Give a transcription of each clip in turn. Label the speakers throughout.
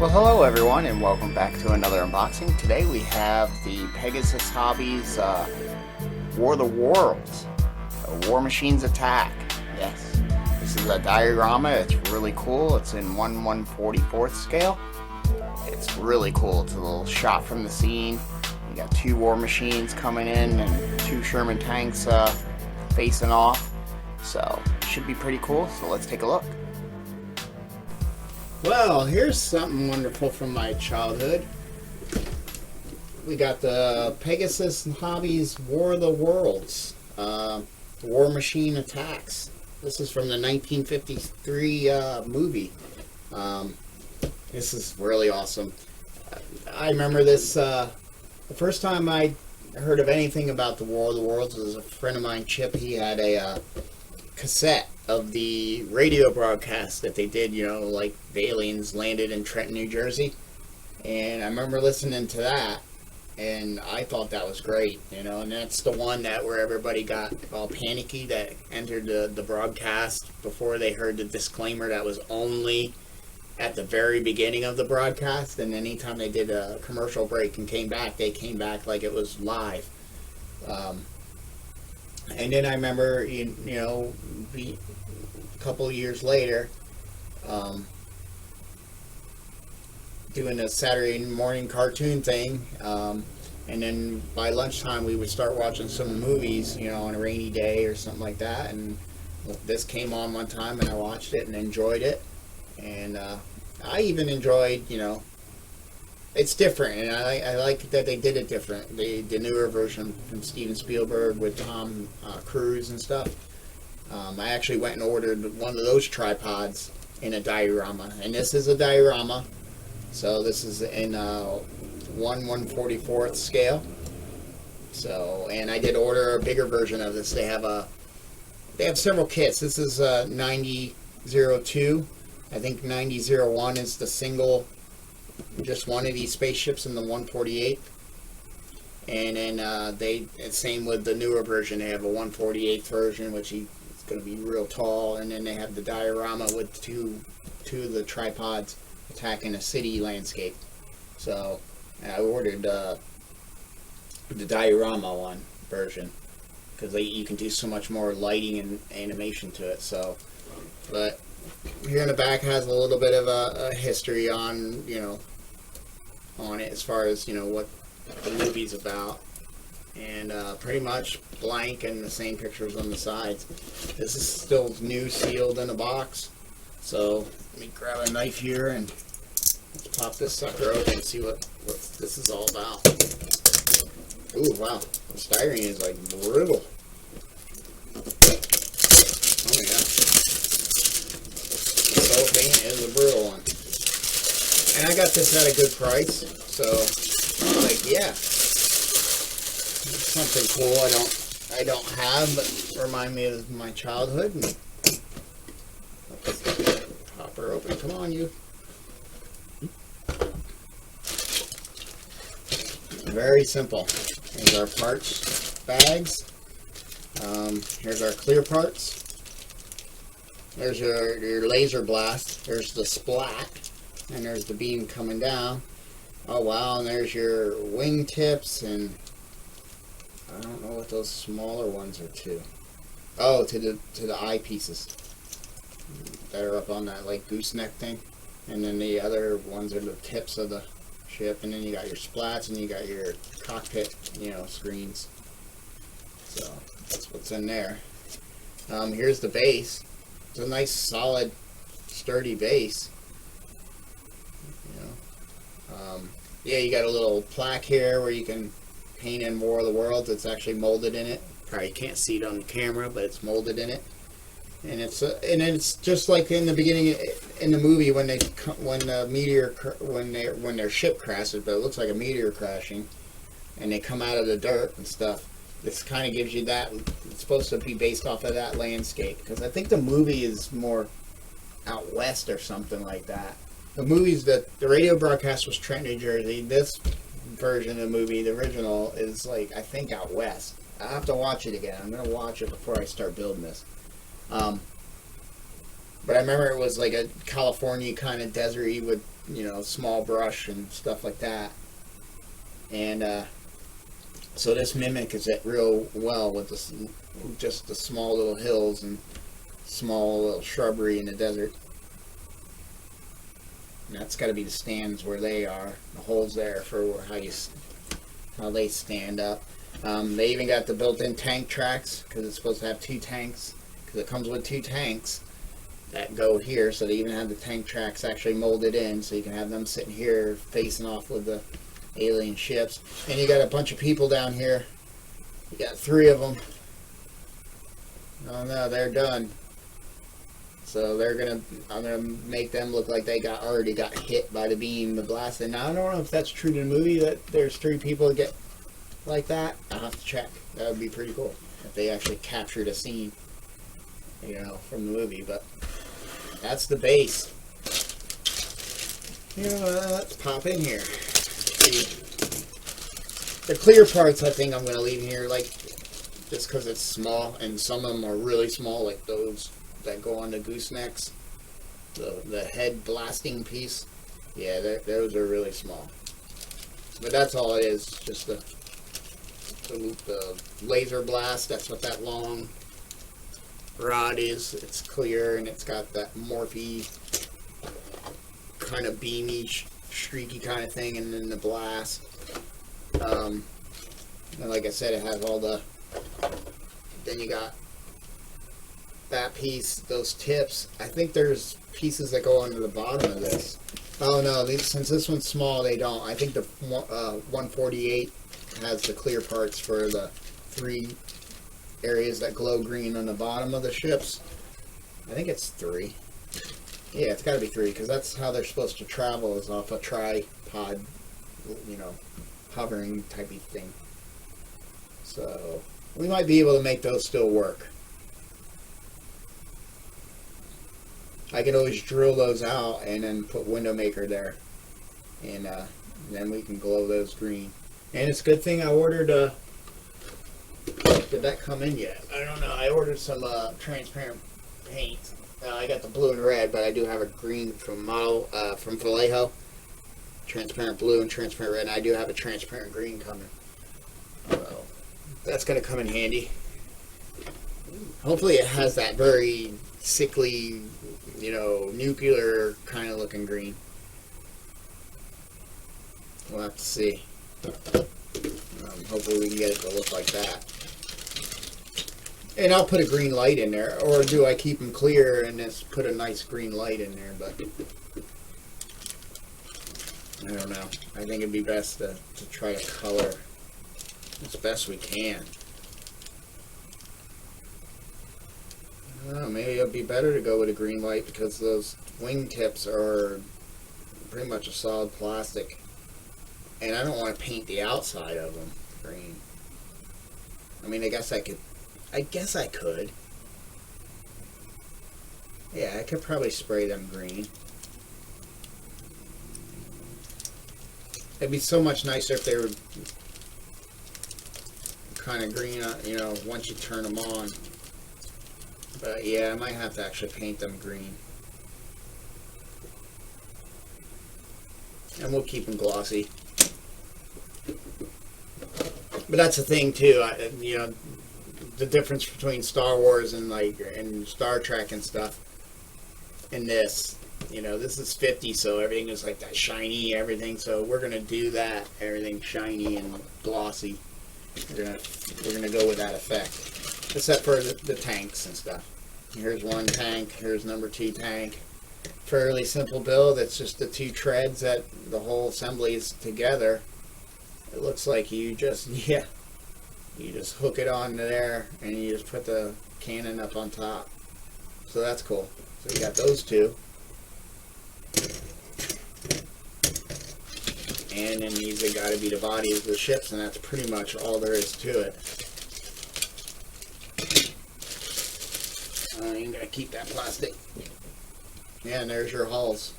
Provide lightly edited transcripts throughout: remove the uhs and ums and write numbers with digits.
Speaker 1: Well, hello everyone, and welcome back to another unboxing. Today we have the Pegasus Hobbies War of the Worlds, War Machines Attack. Yes, this is a diorama. It's really cool. It's in 1/144th scale. It's really cool. It's a little shot from the scene. You got two war machines coming in and two Sherman tanks facing off. So it should be pretty cool. So let's take a look. Well, here's something wonderful from my childhood. We got the Pegasus Hobbies War of the Worlds, War Machine Attacks. This is from the 1953 movie. This is really awesome. I remember this, the first time I heard of anything about the War of the Worlds was a friend of mine, Chip. He had a cassette of the radio broadcast that they did, like the aliens landed in Trenton, New Jersey. And I remember listening to that, and I thought that was great, and that's the one that where everybody got all panicky that entered the broadcast before they heard the disclaimer that was only at the very beginning of the broadcast, and anytime they did a commercial break and they came back like it was live. And then I remember, a couple of years later, doing a Saturday morning cartoon thing, and then by lunchtime we would start watching some movies, on a rainy day or something like that, and this came on one time and I watched it and enjoyed it, and I even enjoyed, it's different, and I like that they did it different. The newer version from Steven Spielberg with Tom Cruise and stuff. I actually went and ordered one of those tripods in a diorama, and this is a diorama. So this is in 1/144th scale. So, and I did order a bigger version of this. They have several kits. This is 9002. I think 9001 is the single. Just one of these spaceships in the 148th, and then same with the newer version. They have a 148th version, which is going to be real tall, and then they have the diorama with two of the tripods attacking a city landscape. So I ordered the diorama one version because you can do so much more lighting and animation to it. So, but here in the back has a little bit of a history on on it as far as what the movie's about, and pretty much blank and the same pictures on the sides. This is still new, sealed in a box. So let me grab a knife here and let's pop this sucker open and see what this is all about. Ooh, wow, the styrene is like brittle. Oh yeah, the cellophane is a brittle one. And I got this at a good price, so I'm like, yeah, it's something cool I don't have, but remind me of my childhood. And pop her open. Come on, you. Very simple. Here's our parts bags. Here's our clear parts. There's your laser blast. There's the splat. And there's the beam coming down. Oh wow, and there's your wing tips, and I don't know what those smaller ones are to. Oh, to the eyepieces that are up on that like gooseneck thing. And then the other ones are the tips of the ship, and then you got your splats and you got your cockpit, screens. So that's what's in there. Here's the base. It's a nice solid sturdy base. Yeah, you got a little plaque here where you can paint in War of the Worlds. It's actually molded in it. Probably can't see it on the camera, but it's molded in it. And it's just like in the beginning in the movie when their ship crashes, but it looks like a meteor crashing, and they come out of the dirt and stuff. This kind of gives you that. It's supposed to be based off of that landscape, because I think the movie is more out west or something like that. The movies that the radio broadcast was Trenton, New Jersey. This version of the movie, the original, is like I think out west. I have to watch it again. I'm gonna watch it before I start building this. But I remember it was like a California kind of deserty with, you know, small brush and stuff like that. And so this mimics it real well with this, just the small little hills and small little shrubbery in the desert. And that's got to be the stands where they are. The holes there for how they stand up. They even got the built-in tank tracks because it's supposed to have two tanks. Because it comes with two tanks that go here, so they even have the tank tracks actually molded in, so you can have them sitting here facing off with the alien ships. And you got a bunch of people down here. You got 3 of them. Oh no, they're done. So I'm gonna make them look like they already got hit by the beam, the blast. And now I don't know if that's true to the movie that there's 3 people that get like that. I'll have to check. That would be pretty cool if they actually captured a scene, you know, from the movie. But that's the base. You know, let's pop in here. The clear parts, I think I'm going to leave here, like, just because it's small, and some of them are really small, like those that go on the goosenecks, the head blasting piece. Yeah, those are really small. But that's all it is, just the laser blast. That's what that long rod is. It's clear, and it's got that morphy kind of beamy, streaky kind of thing, and then the blast. And like I said, it has all the, then you got that piece, those tips. I think there's pieces that go onto the bottom of this. Oh no, since this one's small, they don't. I think the 148 has the clear parts for the 3 areas that glow green on the bottom of the ships. I think it's 3. Yeah, it's got to be 3, because that's how they're supposed to travel, is off a tripod, you know, hovering type of thing. So we might be able to make those still work. I could always drill those out and then put window maker there, and then we can glow those green. And it's a good thing I ordered did that come in yet? I don't know. I ordered some transparent paint. I got the blue and red, but I do have a green from Vallejo. Transparent blue and transparent red, and I do have a transparent green coming. So that's going to come in handy. Hopefully it has that very sickly, you know, nuclear kind of looking green. We'll have to see. Hopefully we can get it to look like that. And I'll put a green light in there, or do I keep them clear and just put a nice green light in there? But I don't know. I think it'd be best to try to color as best we can. I don't know, maybe it'd be better to go with a green light, because those wingtips are pretty much a solid plastic. And I don't want to paint the outside of them green. I mean, I guess I could. Yeah, I could probably spray them green. It'd be so much nicer if they were kind of green, you know, once you turn them on. But yeah, I might have to actually paint them green. And we'll keep them glossy. But that's the thing too, you know, the difference between Star Wars and Star Trek and stuff. And this, you know, this is 50, so everything is like that shiny, everything. So we're gonna do that, everything shiny and glossy. We're gonna go with that effect, except for the tanks and stuff. Here's one tank. Here's number 2 tank. Fairly simple build. It's just the 2 treads that the whole assembly is together. It looks like you just hook it on there and you just put the cannon up on top. So that's cool. So you got those 2. And then these have got to be the bodies of the ships, and that's pretty much all there is to it. You're going to keep that plastic. Yeah, and there's your hulls.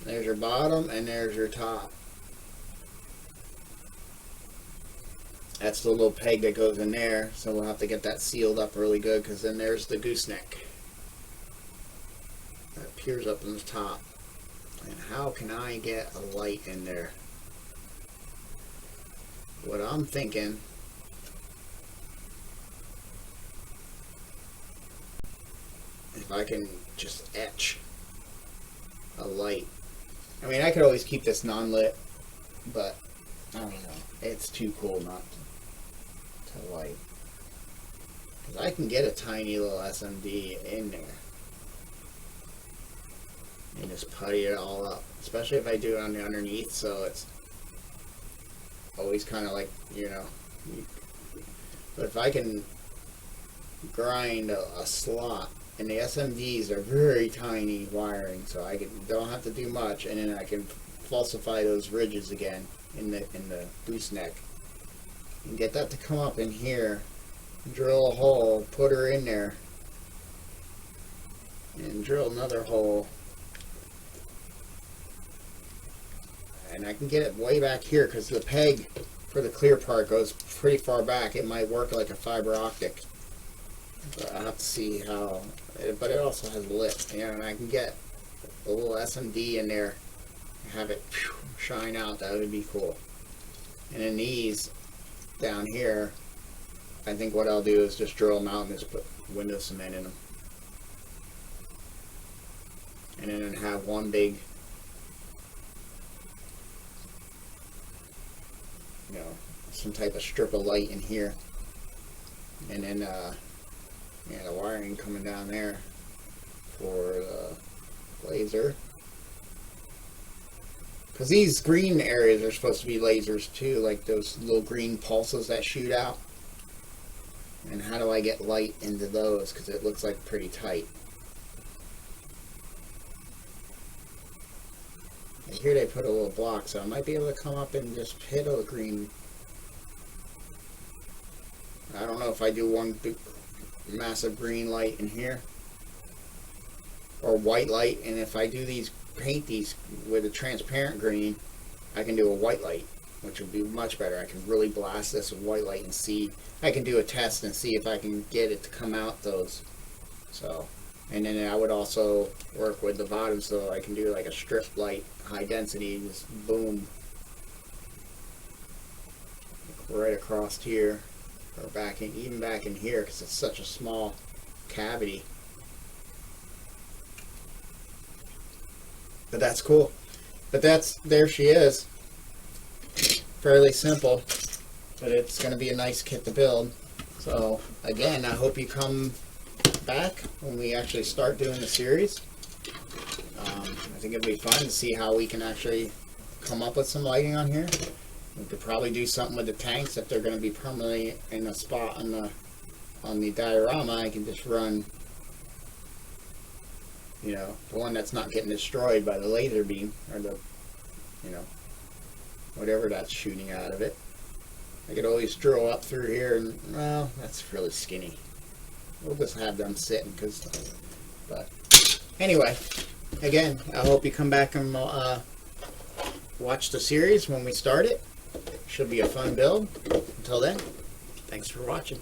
Speaker 1: There's your bottom, and there's your top. That's the little peg that goes in there, so we'll have to get that sealed up really good, because then there's the gooseneck. piers up in the top. And how can I get a light in there? What I'm thinking, if I can just etch a light. I mean, I could always keep this non-lit, but I don't know. It's too cool not to light. Because I can get a tiny little SMD in there and just putty it all up. Especially if I do it on the underneath, so it's always kind of like, you know. But if I can grind a slot, and the SMDs are very tiny wiring, so I don't have to do much, and then I can falsify those ridges again in the gooseneck, and get that to come up in here, drill a hole, put her in there, and drill another hole, and I can get it way back here because the peg for the clear part goes pretty far back. It might work like a fiber optic, but I have to see how. But it also has lip, you know, and I can get a little SMD in there and have it shine out. That would be cool. And then these down here, I think what I'll do is just drill them out and just put window cement in them, and then have one big, you know, some type of strip of light in here, and then yeah, the wiring coming down there for the laser, because these green areas are supposed to be lasers too, like those little green pulses that shoot out. And how do I get light into those, because it looks like pretty tight. And here they put a little block, so I might be able to come up and just hit a green. I don't know if I do one big massive green light in here or white light, and if I do these, paint these with a transparent green, I can do a white light, which would be much better. I can really blast this with white light and see. I can do a test and see if I can get it to come out those. So, and then I would also work with the bottom, so I can do like a strip light, high density, just boom, right across here. Or back in, even back in here, because it's such a small cavity. But that's cool. But there she is. Fairly simple, but it's going to be a nice kit to build. So again, I hope you come back when we actually start doing the series. I think it'll be fun to see how we can actually come up with some lighting on here. We could probably do something with the tanks if they're going to be permanently in a spot on the diorama. I can just run, you know, the one that's not getting destroyed by the laser beam, or the, you know, whatever that's shooting out of it. I could always drill up through here, and well, that's really skinny. We'll just have them sitting, but anyway, again, I hope you come back and watch the series when we start it. Should be a fun build. Until then, thanks for watching.